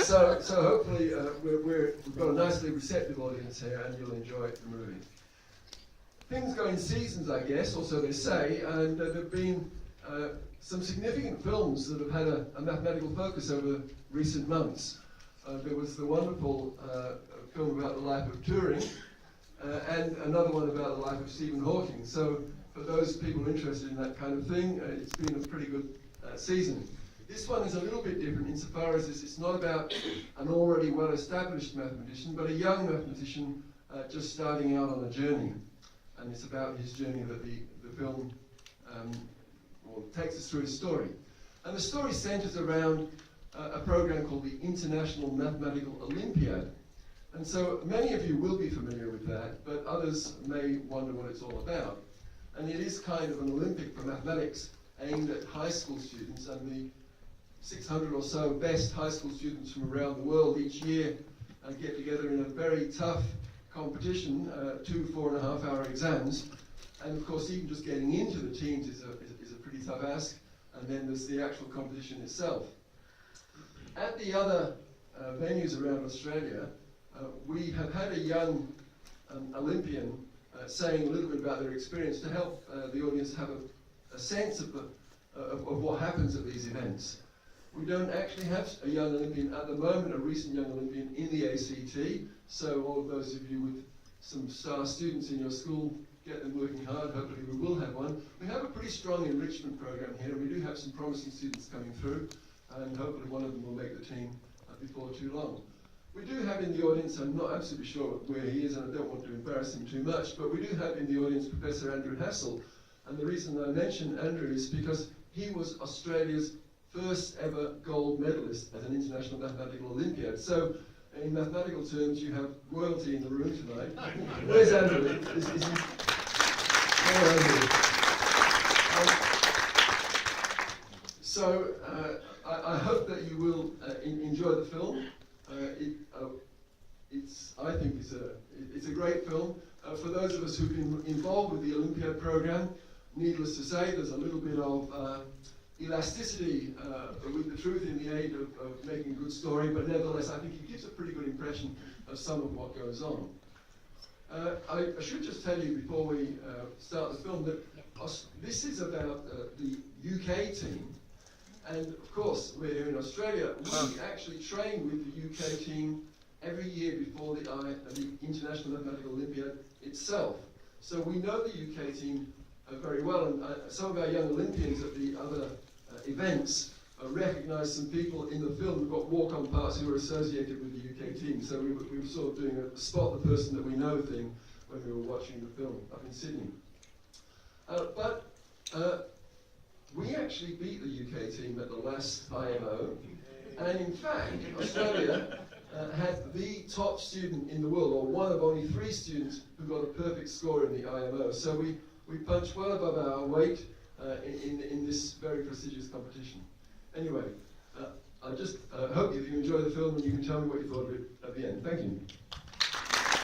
So hopefully we've got a nicely receptive audience here, and you'll enjoy the movie. Things go in seasons, I guess, or so they say, and there have been some significant films that have had a mathematical focus over recent months. There was the wonderful film about the life of Turing, and another one about the life of Stephen Hawking. So for those people interested in that kind of thing, it's been a pretty good season. This one is a little bit different insofar as it's not about an already well-established mathematician, but a young mathematician just starting out on a journey. And it's about his journey that the film takes us through his story. And the story centers around a program called the International Mathematical Olympiad. And so many of you will be familiar with that, but others may wonder what it's all about. And it is kind of an Olympic for mathematics aimed at high school students, and the 600 or so best high school students from around the world each year get together in a very tough competition, 2 4.5-hour exams. And of course, even just getting into the teams is a pretty tough ask. And then there's the actual competition itself. At the other venues around Australia, we have had a young Olympian saying a little bit about their experience to help the audience have a sense of what happens at these events. We don't actually have a young Olympian at the moment, a recent young Olympian in the ACT, so all of those of you with some star students in your school, get them working hard. Hopefully we will have one. We have a pretty strong enrichment program here. We do have some promising students coming through, and hopefully one of them will make the team before too long. We do have in the audience, I'm not absolutely sure where he is, and I don't want to embarrass him too much, but we do have in the audience Professor Andrew Hassell. And the reason I mention Andrew is because he was Australia's first ever gold medalist at an International Mathematical Olympiad. So in mathematical terms, you have royalty in the room tonight. Where's Andrew? Is he? Oh, Andrew. I hope that you will enjoy the film. I think it's a great film. For those of us who've been involved with the Olympiad program, needless to say, there's a little bit of elasticity with the truth in the aid of making a good story, but nevertheless, I think it gives a pretty good impression of some of what goes on. I should just tell you before we start the film that this is about the UK team, and of course, we're here in Australia. We actually train with the UK team every year before the International Mathematical Olympiad itself. So we know the UK team very well, and some of our young Olympians at the other events recognise some people in the film who've got walk-on parts who are associated with the UK team. So we were sort of doing a spot the person that we know thing when we were watching the film up in Sydney. But we actually beat the UK team at the last IMO, and in fact, Australia had the top student in the world, or one of only 3 students who got a perfect score in the IMO. So we punched well above our weight in this very prestigious competition. Anyway, I just hope that you enjoy the film and you can tell me what you thought of it at the end. Thank you.